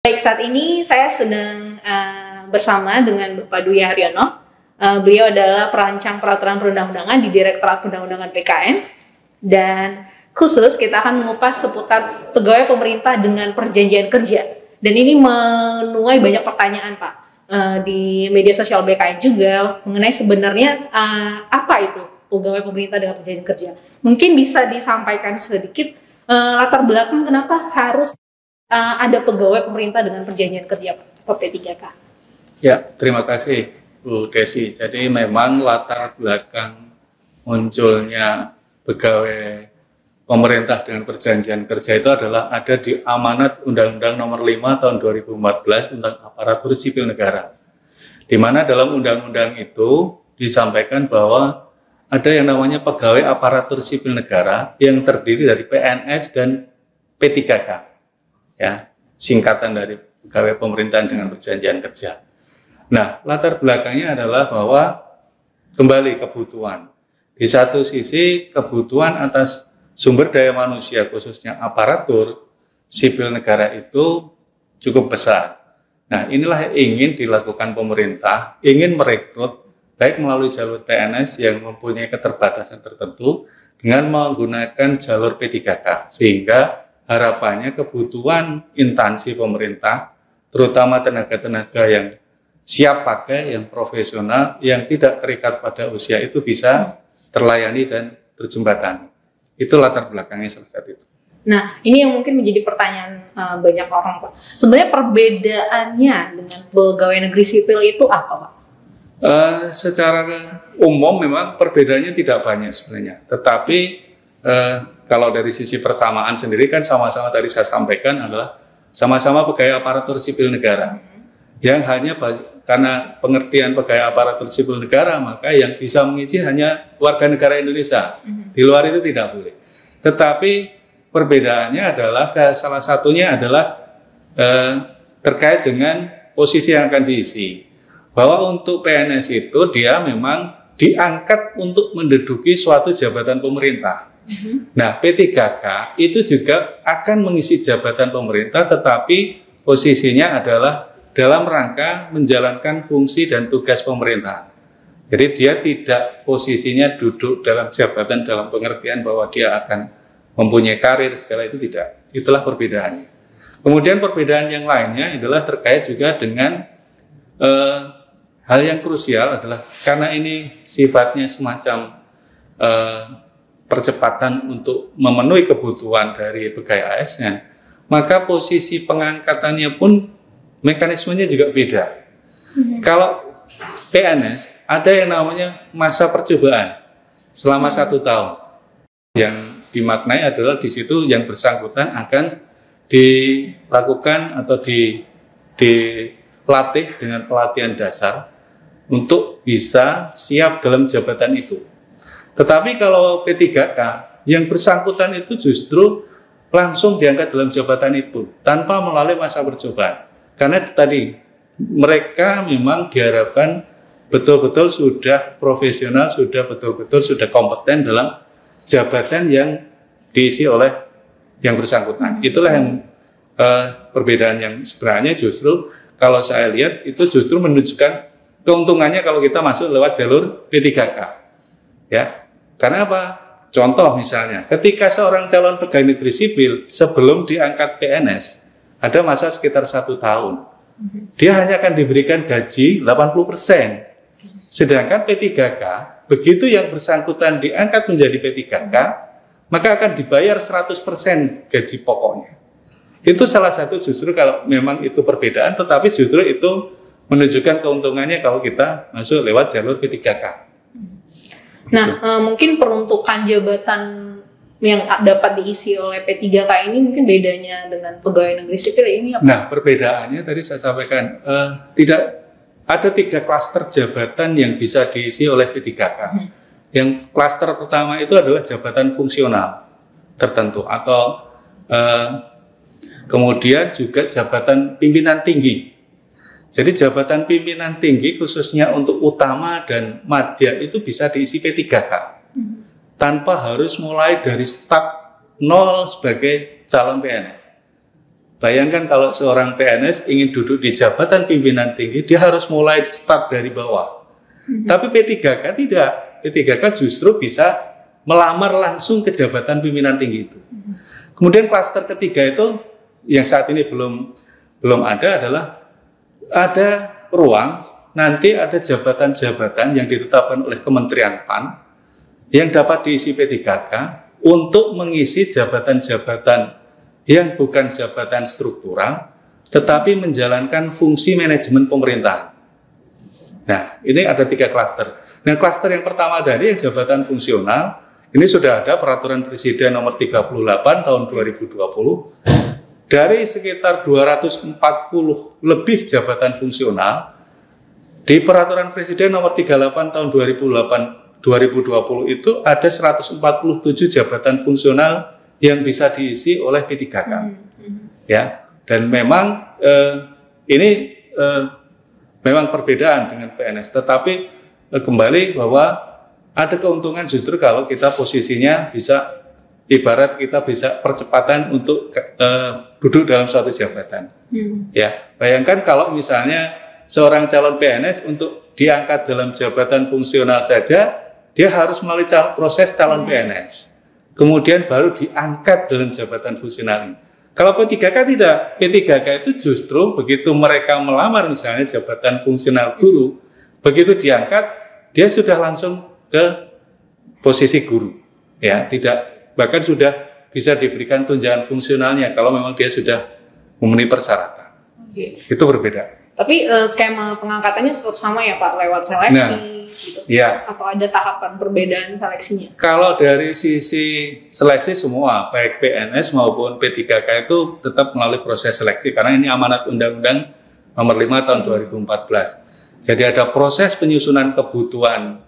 Baik, saat ini saya sedang bersama dengan Bapak Dwi Haryono. Beliau adalah perancang peraturan perundang-undangan di Direktorat Perundang-undangan PKN. Dan khusus kita akan mengupas seputar pegawai pemerintah dengan perjanjian kerja. Dan ini menuai banyak pertanyaan, Pak, di media sosial BKN juga mengenai sebenarnya apa itu pegawai pemerintah dengan perjanjian kerja. Mungkin bisa disampaikan sedikit latar belakang kenapa harus ada pegawai pemerintah dengan perjanjian kerja, Pak, P3K. Ya, terima kasih Bu Desi. Jadi memang latar belakang munculnya pegawai pemerintah dengan perjanjian kerja itu adalah ada di amanat Undang-Undang Nomor 5 Tahun 2014 tentang aparatur sipil negara. Di mana dalam undang-undang itu disampaikan bahwa ada yang namanya pegawai aparatur sipil negara yang terdiri dari PNS dan P3K. Ya, singkatan dari pegawai pemerintahan dengan perjanjian kerja. Nah, latar belakangnya adalah bahwa kembali kebutuhan. Di satu sisi kebutuhan atas sumber daya manusia khususnya aparatur sipil negara itu cukup besar. Nah, inilah yang ingin dilakukan pemerintah, ingin merekrut baik melalui jalur PNS yang mempunyai keterbatasan tertentu dengan menggunakan jalur P3K, sehingga harapannya kebutuhan instansi pemerintah, terutama tenaga-tenaga yang siap pakai, yang profesional, yang tidak terikat pada usia itu bisa terlayani dan terjembatani. Itu latar belakangnya salah satu itu. Nah, ini yang mungkin menjadi pertanyaan banyak orang, Pak. Sebenarnya perbedaannya dengan pegawai negeri sipil itu apa, Pak? Secara umum memang perbedaannya tidak banyak sebenarnya, tetapi kalau dari sisi persamaan sendiri kan sama-sama tadi saya sampaikan adalah sama-sama pegawai aparatur sipil negara. Yang hanya karena pengertian pegawai aparatur sipil negara, maka yang bisa mengizin hanya warga negara Indonesia. Di luar itu tidak boleh. Tetapi perbedaannya adalah salah satunya adalah terkait dengan posisi yang akan diisi. Bahwa untuk PNS itu dia memang diangkat untuk menduduki suatu jabatan pemerintah. Nah, P3K itu juga akan mengisi jabatan pemerintah, tetapi posisinya adalah dalam rangka menjalankan fungsi dan tugas pemerintah. Jadi dia tidak posisinya duduk dalam jabatan dalam pengertian bahwa dia akan mempunyai karir segala itu tidak. Itulah perbedaannya. Kemudian perbedaan yang lainnya adalah terkait juga dengan hal yang krusial adalah karena ini sifatnya semacam percepatan untuk memenuhi kebutuhan dari pegawai ASN, maka posisi pengangkatannya pun mekanismenya juga beda. Kalau PNS ada yang namanya masa percobaan selama 1 tahun, yang dimaknai adalah di situ yang bersangkutan akan dilakukan atau dilatih dengan pelatihan dasar untuk bisa siap dalam jabatan itu. Tetapi kalau P3K yang bersangkutan itu justru langsung diangkat dalam jabatan itu tanpa melalui masa percobaan. Karena tadi mereka memang diharapkan betul-betul sudah profesional, sudah betul-betul sudah kompeten dalam jabatan yang diisi oleh yang bersangkutan. Itulah yang perbedaan yang sebenarnya justru kalau saya lihat itu justru menunjukkan keuntungannya kalau kita masuk lewat jalur P3K. Ya, karena apa? Contoh misalnya, ketika seorang calon pegawai negeri sipil sebelum diangkat PNS, ada masa sekitar 1 tahun. Dia hanya akan diberikan gaji 80%. Sedangkan P3K, begitu yang bersangkutan diangkat menjadi P3K, maka akan dibayar 100% gaji pokoknya. Itu salah satu justru kalau memang itu perbedaan, tetapi justru itu menunjukkan keuntungannya kalau kita masuk lewat jalur P3K. Nah, mungkin peruntukan jabatan yang dapat diisi oleh P3K ini mungkin bedanya dengan pegawai negeri sipil ini apa? Nah, perbedaannya tadi saya sampaikan, tidak ada 3 klaster jabatan yang bisa diisi oleh P3K. Yang klaster pertama itu adalah jabatan fungsional tertentu atau kemudian juga jabatan pimpinan tinggi. Jadi jabatan pimpinan tinggi khususnya untuk utama dan madya itu bisa diisi P3K tanpa harus mulai dari start nol sebagai calon PNS. Bayangkan kalau seorang PNS ingin duduk di jabatan pimpinan tinggi, dia harus mulai start dari bawah. Tapi P3K tidak. P3K justru bisa melamar langsung ke jabatan pimpinan tinggi itu. Kemudian klaster ketiga itu yang saat ini belum ada adalah ada ruang nanti ada jabatan-jabatan yang ditetapkan oleh Kementerian PAN yang dapat diisi P3K untuk mengisi jabatan-jabatan yang bukan jabatan struktural, tetapi menjalankan fungsi manajemen pemerintahan. Nah, ini ada 3 klaster. Nah, klaster yang pertama dari yang jabatan fungsional, ini sudah ada Peraturan Presiden Nomor 38 Tahun 2020. Dari sekitar 240 lebih jabatan fungsional, di Peraturan Presiden Nomor 38 Tahun 2020 itu ada 147 jabatan fungsional yang bisa diisi oleh P3K. Ya, dan memang ini memang perbedaan dengan PNS, tetapi kembali bahwa ada keuntungan justru kalau kita posisinya bisa, ibarat kita bisa percepatan untuk duduk dalam suatu jabatan. Ya, bayangkan kalau misalnya seorang calon PNS untuk diangkat dalam jabatan fungsional saja, dia harus melalui proses calon PNS. Kemudian baru diangkat dalam jabatan fungsional ini. Kalau P3K tidak, P3K itu justru begitu mereka melamar misalnya jabatan fungsional guru, begitu diangkat, dia sudah langsung ke posisi guru. Ya, tidak, bahkan sudah bisa diberikan tunjangan fungsionalnya kalau memang dia sudah memenuhi persyaratan. Itu berbeda. Tapi skema pengangkatannya tetap sama ya Pak, lewat seleksi gitu? Ya. Atau ada tahapan perbedaan seleksinya? Kalau dari sisi seleksi semua, baik PNS maupun P3K itu tetap melalui proses seleksi, karena ini amanat Undang-Undang Nomor 5 Tahun 2014. Jadi ada proses penyusunan kebutuhan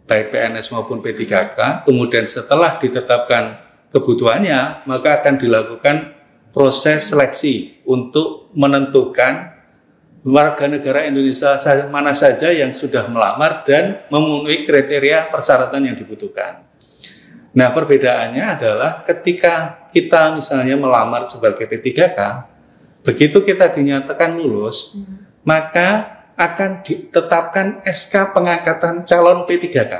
baik PNS maupun P3K, kemudian setelah ditetapkan kebutuhannya, maka akan dilakukan proses seleksi untuk menentukan warga negara Indonesia mana saja yang sudah melamar dan memenuhi kriteria persyaratan yang dibutuhkan. Nah, perbedaannya adalah ketika kita misalnya melamar sebagai P3K, begitu kita dinyatakan lulus, maka akan ditetapkan SK pengangkatan calon P3K.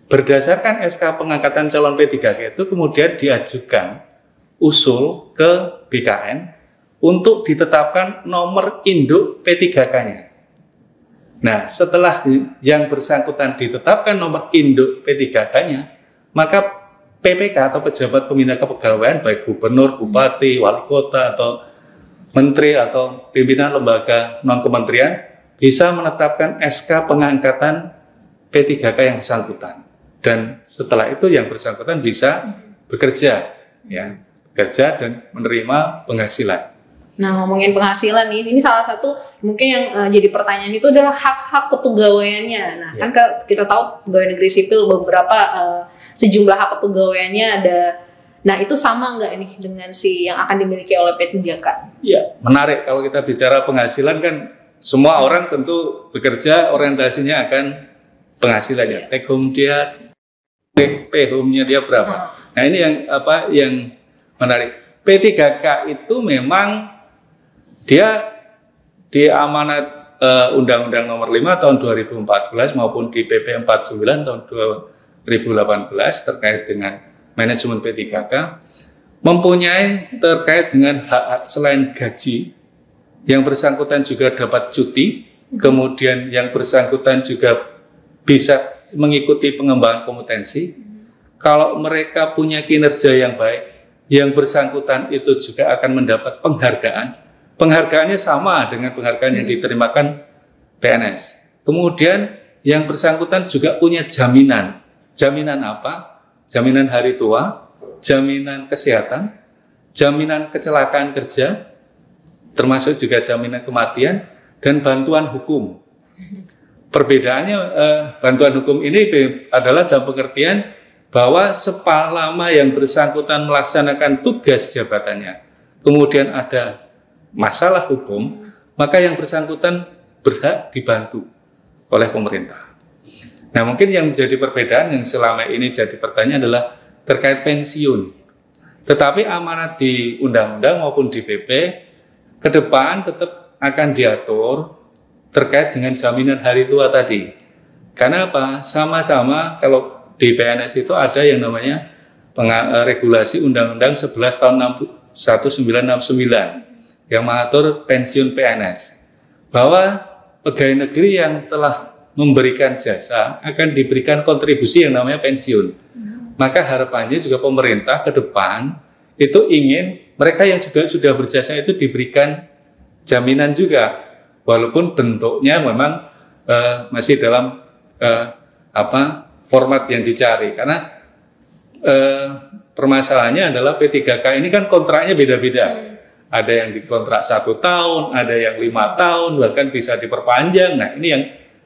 Berdasarkan SK pengangkatan calon P3K itu kemudian diajukan usul ke BKN untuk ditetapkan nomor induk P3K-nya. Nah, setelah yang bersangkutan ditetapkan nomor induk P3K-nya, maka PPK atau pejabat pembina kepegawaian, baik gubernur, bupati, wali kota, atau menteri, atau pimpinan lembaga non-kementerian, bisa menetapkan SK pengangkatan P3K yang bersangkutan. Dan setelah itu yang bersangkutan bisa bekerja, ya, bekerja dan menerima penghasilan. Nah, ngomongin penghasilan nih, ini salah satu mungkin yang jadi pertanyaan itu adalah hak-hak kepegawaiannya. Nah, kan kita tahu pegawai negeri sipil beberapa sejumlah hak kepegawaiannya ada. Nah, itu sama nggak ini dengan si yang akan dimiliki oleh P3K? Iya, menarik kalau kita bicara penghasilan kan semua orang tentu bekerja orientasinya akan penghasilannya. Take home dia, pay home-nya dia berapa. Nah, ini yang menarik. P3K itu memang dia di amanat Undang-Undang Nomor 5 Tahun 2014 maupun di PP 49 Tahun 2018 terkait dengan manajemen P3K mempunyai terkait dengan hak-hak selain gaji, yang bersangkutan juga dapat cuti, kemudian yang bersangkutan juga bisa mengikuti pengembangan kompetensi. Kalau mereka punya kinerja yang baik, yang bersangkutan itu juga akan mendapat penghargaan. Penghargaannya sama dengan penghargaan yang diterimakan PNS. Kemudian yang bersangkutan juga punya jaminan. Jaminan apa? Jaminan hari tua, jaminan kesehatan, jaminan kecelakaan kerja, termasuk juga jaminan kematian, dan bantuan hukum. Perbedaannya, bantuan hukum ini adalah dalam pengertian bahwa selama yang bersangkutan melaksanakan tugas jabatannya, kemudian ada masalah hukum, maka yang bersangkutan berhak dibantu oleh pemerintah. Nah, mungkin yang menjadi perbedaan yang selama ini jadi pertanyaan adalah terkait pensiun. Tetapi amanat di undang-undang maupun di PP ke depan tetap akan diatur terkait dengan jaminan hari tua tadi. Karena apa? Sama-sama kalau di PNS itu ada yang namanya regulasi Undang-Undang 11 tahun 1969 yang mengatur pensiun PNS. Bahwa pegawai negeri yang telah memberikan jasa akan diberikan kontribusi yang namanya pensiun. Maka harapannya juga pemerintah ke depan itu ingin mereka yang juga sudah berjasa itu diberikan jaminan juga, walaupun bentuknya memang masih dalam format yang dicari. Karena permasalahannya adalah P3K ini kan kontraknya beda-beda. Ada yang dikontrak 1 tahun, ada yang 5 tahun, bahkan bisa diperpanjang. Nah, ini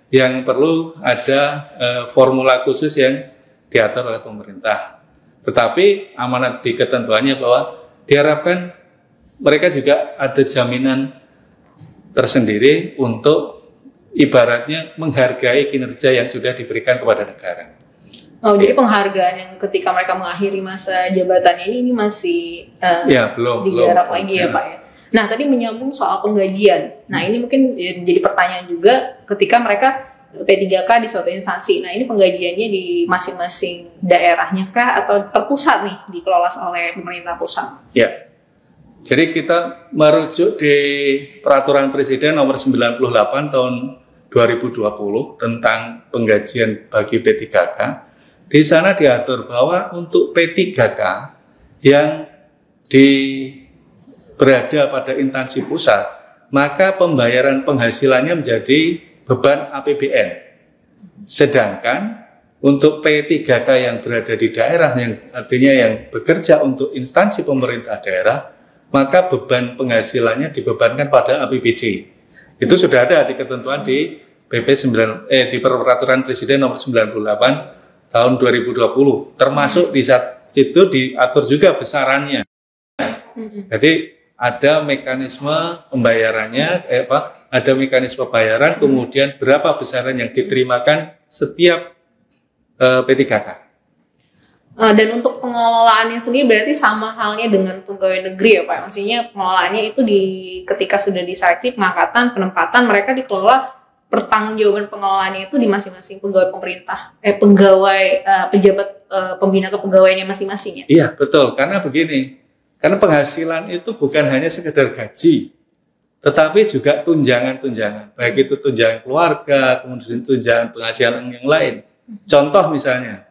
yang perlu ada formula khusus yang diatur oleh pemerintah. Tetapi amanat di ketentuannya bahwa diharapkan mereka juga ada jaminan tersendiri untuk ibaratnya menghargai kinerja yang sudah diberikan kepada negara. Oh, jadi penghargaan yang ketika mereka mengakhiri masa jabatannya ini masih digarap lagi ya Pak ya. Nah, tadi menyambung soal penggajian. Nah, ini mungkin jadi pertanyaan juga ketika mereka P3K di suatu instansi. Nah, ini penggajiannya di masing-masing daerahnya kah atau terpusat nih dikelola oleh pemerintah pusat? Ya. Jadi kita merujuk di Peraturan Presiden Nomor 98 Tahun 2020 tentang penggajian bagi P3K. Di sana diatur bahwa untuk P3K yang berada pada instansi pusat, maka pembayaran penghasilannya menjadi beban APBN. Sedangkan untuk P3K yang berada di daerah, yang artinya yang bekerja untuk instansi pemerintah daerah, maka beban penghasilannya dibebankan pada APBD. Itu sudah ada di ketentuan di di Peraturan Presiden Nomor 98 Tahun 2020. Termasuk di saat itu diatur juga besarannya. Jadi ada mekanisme pembayarannya, ada mekanisme bayaran, kemudian berapa besaran yang diterimakan setiap P3K. Dan untuk pengelolaannya sendiri berarti sama halnya dengan pegawai negeri ya Pak? Maksudnya pengelolaannya itu ketika sudah diseleksi, pengangkatan, penempatan, mereka dikelola, pertanggungjawaban pengelolaannya itu di masing-masing pegawai pemerintah, pejabat pembina kepegawaiannya masing-masing ya? Iya, betul. Karena begini, karena penghasilan itu bukan hanya sekedar gaji, tetapi juga tunjangan-tunjangan, baik itu tunjangan keluarga, kemudian tunjangan penghasilan yang lain. Contoh misalnya,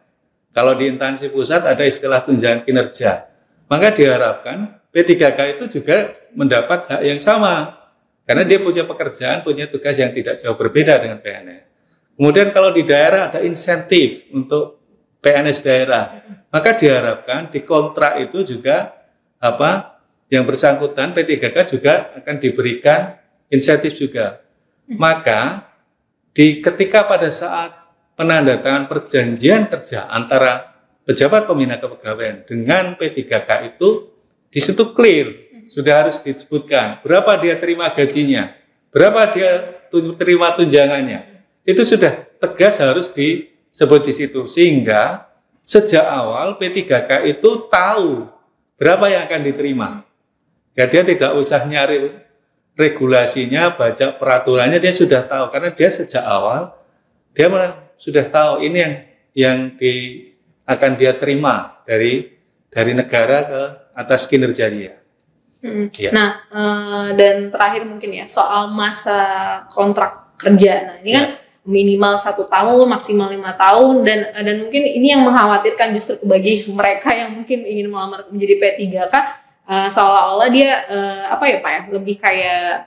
kalau di instansi pusat ada istilah tunjangan kinerja, maka diharapkan P3K itu juga mendapat hak yang sama, karena dia punya pekerjaan, punya tugas yang tidak jauh berbeda dengan PNS. Kemudian kalau di daerah ada insentif untuk PNS daerah, maka diharapkan di kontrak itu juga yang bersangkutan P3K juga akan diberikan insentif juga. Maka ketika pada saat penandatangan perjanjian kerja antara pejabat pembina kepegawaian dengan P3K itu di situ clear, sudah harus disebutkan berapa dia terima gajinya, berapa dia terima tunjangannya. Itu sudah tegas harus disebut di situ, sehingga sejak awal P3K itu tahu berapa yang akan diterima. Ya, dia tidak usah nyari regulasinya, baca peraturannya, dia sudah tahu. Karena dia sejak awal, dia sudah tahu ini yang akan dia terima dari negara ke atas kinerja dia. Ya. Nah, dan terakhir mungkin ya, soal masa kontrak kerja. Nah, ini kan minimal 1 tahun, maksimal 5 tahun, dan mungkin ini yang mengkhawatirkan justru bagi mereka yang mungkin ingin melamar menjadi P3K, seolah-olah dia Pak ya, lebih kayak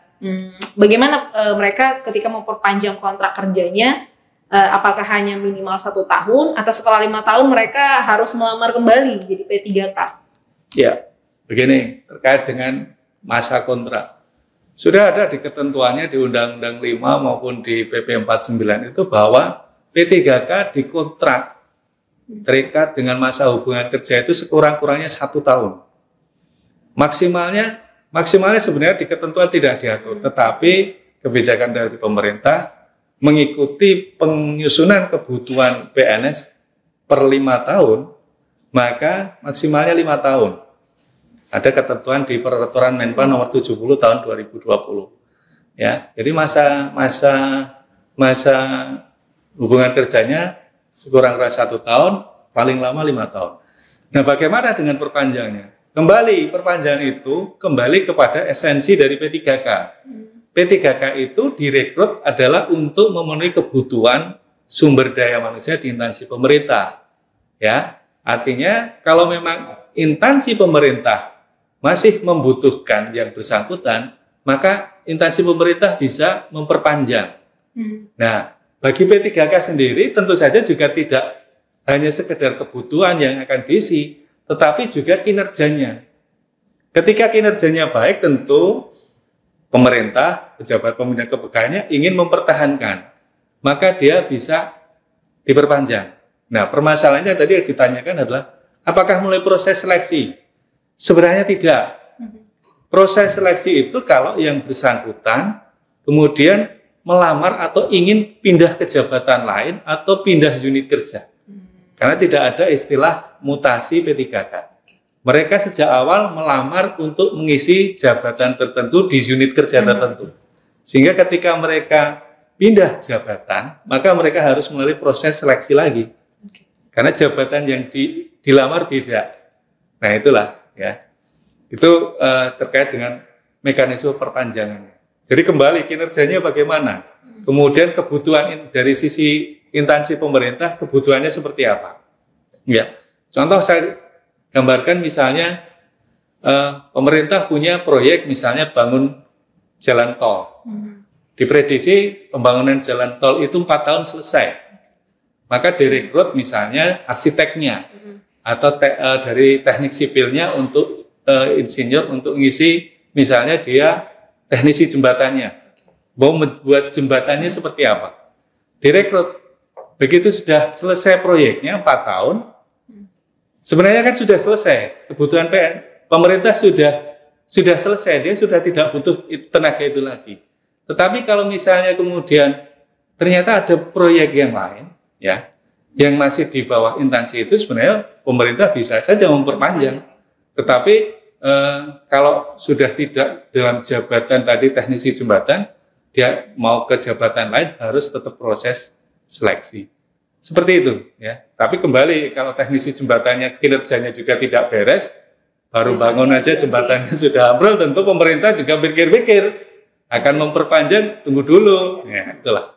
bagaimana mereka ketika mau perpanjang kontrak kerjanya, apakah hanya minimal 1 tahun atau setelah 5 tahun mereka harus melamar kembali jadi P3K? Ya, begini, terkait dengan masa kontrak. Sudah ada di ketentuannya di Undang-Undang 5 maupun di PP 49 itu bahwa P3K dikontrak terikat dengan masa hubungan kerja itu sekurang-kurangnya 1 tahun. Maksimalnya sebenarnya di ketentuan tidak diatur, tetapi kebijakan dari pemerintah mengikuti penyusunan kebutuhan PNS per 5 tahun, maka maksimalnya 5 tahun. Ada ketentuan di Peraturan Menpan Nomor 70 Tahun 2020. Ya, jadi masa hubungan kerjanya sekurang-kurangnya 1 tahun, paling lama 5 tahun. Nah, bagaimana dengan perpanjangannya? Kembali perpanjangan itu kembali kepada esensi dari P3K. P3K itu direkrut adalah untuk memenuhi kebutuhan sumber daya manusia di instansi pemerintah. Ya, artinya kalau memang instansi pemerintah masih membutuhkan yang bersangkutan, maka instansi pemerintah bisa memperpanjang. Nah, bagi P3K sendiri tentu saja juga tidak hanya sekedar kebutuhan yang akan diisi, tetapi juga kinerjanya. Ketika kinerjanya baik, tentu pemerintah, pejabat pembina kepegawaiannya ingin mempertahankan, maka dia bisa diperpanjang. Nah, permasalahannya tadi yang ditanyakan adalah, apakah mulai proses seleksi? Sebenarnya tidak. Proses seleksi itu kalau yang bersangkutan kemudian melamar atau ingin pindah ke jabatan lain atau pindah unit kerja. Karena tidak ada istilah mutasi P3K. Mereka sejak awal melamar untuk mengisi jabatan tertentu di unit kerja tertentu. Sehingga ketika mereka pindah jabatan, maka mereka harus melalui proses seleksi lagi. Karena jabatan yang dilamar beda. Nah, itulah ya. Itu terkait dengan mekanisme perpanjangannya. Jadi kembali kinerjanya bagaimana? Kemudian kebutuhan dari sisi instansi pemerintah, kebutuhannya seperti apa? Ya, contoh saya gambarkan misalnya pemerintah punya proyek misalnya bangun jalan tol. Diprediksi pembangunan jalan tol itu 4 tahun selesai. Maka direkrut misalnya arsiteknya atau dari teknik sipilnya untuk insinyur untuk ngisi misalnya dia teknisi jembatannya. Mau membuat jembatannya seperti apa? Direkrut. Begitu sudah selesai proyeknya 4 tahun, sebenarnya kan sudah selesai. Kebutuhan pemerintah sudah selesai, dia sudah tidak butuh tenaga itu lagi. Tetapi kalau misalnya kemudian ternyata ada proyek yang lain, ya, yang masih di bawah instansi itu, sebenarnya pemerintah bisa saja memperpanjang. Tetapi kalau sudah tidak dalam jabatan tadi teknisi jembatan, dia mau ke jabatan lain harus tetap proses seleksi. Seperti itu, ya. Tapi kembali kalau teknisi jembatannya kinerjanya juga tidak beres, baru bangun aja jembatannya sudah ambrol, tentu pemerintah juga pikir-pikir akan memperpanjang, tunggu dulu. Ya, itulah.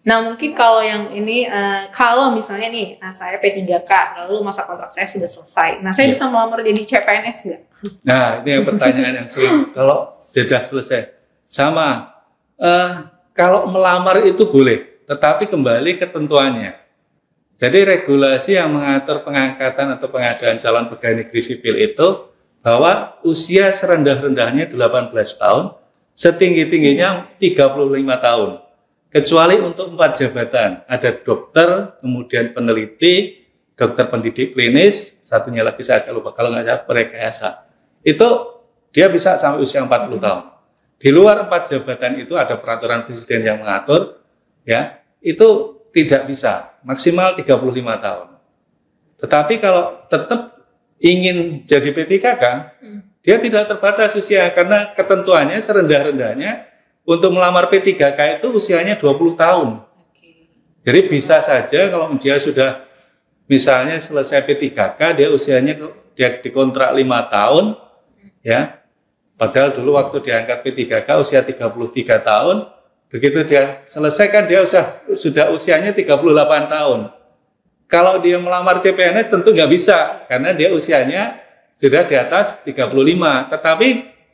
Nah, mungkin kalau yang ini, kalau misalnya nih, saya P3K, lalu masa kontrak saya sudah selesai. Nah, saya bisa melamar jadi CPNS nggak? Nah, ini yang pertanyaan yang sering. Kalau sudah selesai. Sama, kalau melamar itu boleh, tetapi kembali ketentuannya. Jadi regulasi yang mengatur pengangkatan atau pengadaan calon pegawai negeri sipil itu, bahwa usia serendah-rendahnya 18 tahun, setinggi-tingginya 35 tahun. Kecuali untuk 4 jabatan, ada dokter, kemudian peneliti, dokter pendidik klinis, satunya lagi saya agak lupa, kalau nggak salah rekayasa. Itu dia bisa sampai usia 40 tahun. Di luar 4 jabatan itu ada peraturan presiden yang mengatur, ya, itu tidak bisa, maksimal 35 tahun. Tetapi kalau tetap ingin jadi P3K, dia tidak terbatas usia, karena ketentuannya serendah-rendahnya untuk melamar P3K itu usianya 20 tahun. Jadi bisa saja kalau dia sudah misalnya selesai P3K, dia usianya dia dikontrak 5 tahun, ya. Padahal dulu waktu diangkat P3K usia 33 tahun, begitu dia selesai kan dia sudah usianya 38 tahun. Kalau dia melamar CPNS tentu nggak bisa, karena dia usianya sudah di atas 35. Tetapi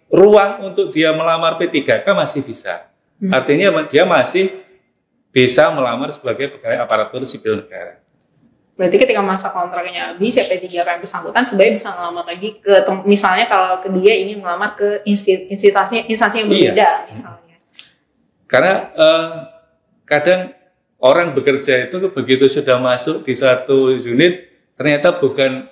ruang untuk dia melamar P3K masih bisa. Artinya dia masih bisa melamar sebagai pegawai aparatur sipil negara. Berarti ketika masa kontraknya habis, P3K yang bersangkutan sebenarnya bisa melamar lagi ke, misalnya kalau dia ingin melamar ke instansi yang berbeda, misalnya. Karena kadang orang bekerja itu begitu sudah masuk di satu unit, ternyata bukan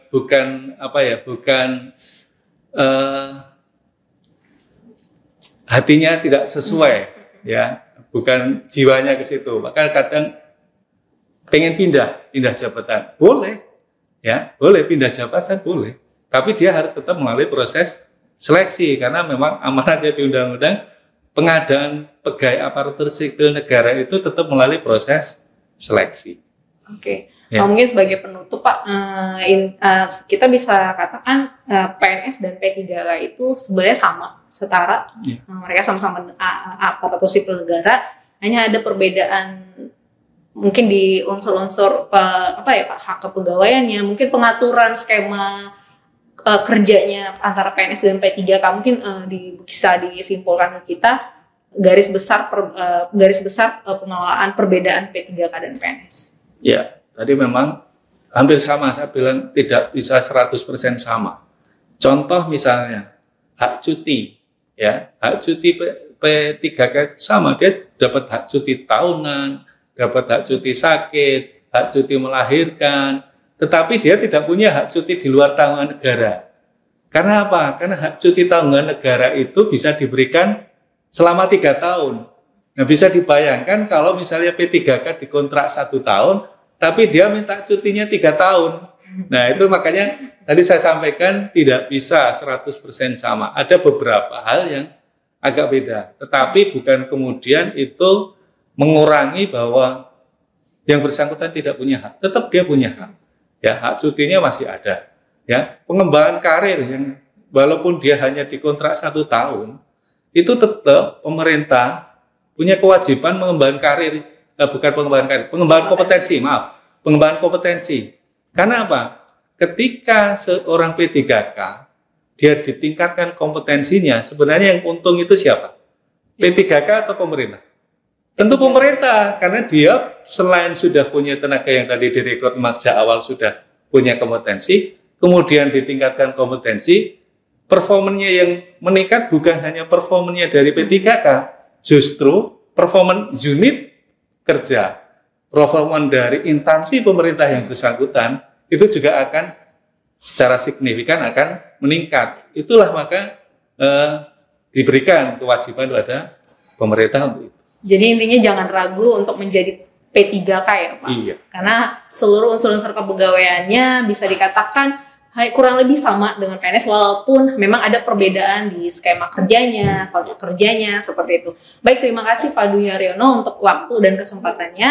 hatinya tidak sesuai, ya, bukan jiwanya ke situ. Maka kadang pengen pindah jabatan, boleh, ya, boleh pindah jabatan, boleh. Tapi dia harus tetap melalui proses seleksi, karena memang amanatnya di undang-undang pengadaan pegawai aparatur sipil negara itu tetap melalui proses seleksi. Oke. Ya. Mungkin sebagai penutup Pak, kita bisa katakan PNS dan P3K itu sebenarnya sama, setara. Ya. Mereka sama-sama aparatur sipil negara, hanya ada perbedaan mungkin di unsur-unsur hak kepegawaiannya, mungkin pengaturan skema kerjanya antara PNS dan P3K mungkin bisa disimpulkan ke kita garis besar pengelolaan perbedaan P3K dan PNS. Ya, tadi memang hampir sama, saya bilang tidak bisa 100% sama. Contoh misalnya hak cuti, ya, hak cuti P3K itu sama, dia dapat hak cuti tahunan, dapat hak cuti sakit, hak cuti melahirkan, tetapi dia tidak punya hak cuti di luar tanggungan negara. Karena apa? Karena hak cuti tanggungan negara itu bisa diberikan selama 3 tahun. Nah, bisa dibayangkan kalau misalnya P3K dikontrak 1 tahun, tapi dia minta cutinya 3 tahun. Nah, itu makanya tadi saya sampaikan tidak bisa 100% sama. Ada beberapa hal yang agak beda. Tetapi bukan kemudian itu mengurangi bahwa yang bersangkutan tidak punya hak. Tetap dia punya hak. Ya, hak cutinya masih ada. Ya, pengembangan karir yang walaupun dia hanya dikontrak 1 tahun, itu tetap pemerintah punya kewajiban mengembangkan karir, bukan pengembangan karir, pengembangan kompetensi, pengembangan kompetensi. Karena apa? Ketika seorang P3K dia ditingkatkan kompetensinya, sebenarnya yang untung itu siapa? P3K atau pemerintah? Tentu pemerintah, karena dia selain sudah punya tenaga yang tadi direkrut sejak awal sudah punya kompetensi, kemudian ditingkatkan kompetensi, performanya yang meningkat bukan hanya performanya dari P3K, justru performance unit kerja, performance dari instansi pemerintah yang bersangkutan, itu juga akan secara signifikan akan meningkat. Itulah maka diberikan kewajiban kepada pemerintah untuk itu. Jadi intinya jangan ragu untuk menjadi P3K ya Pak. Iya. Karena seluruh unsur-unsur kepegawaiannya bisa dikatakan kurang lebih sama dengan PNS walaupun memang ada perbedaan di skema kerjanya, kontrak kerjanya seperti itu. Baik, terima kasih Pak Dwi Haryono untuk waktu dan kesempatannya.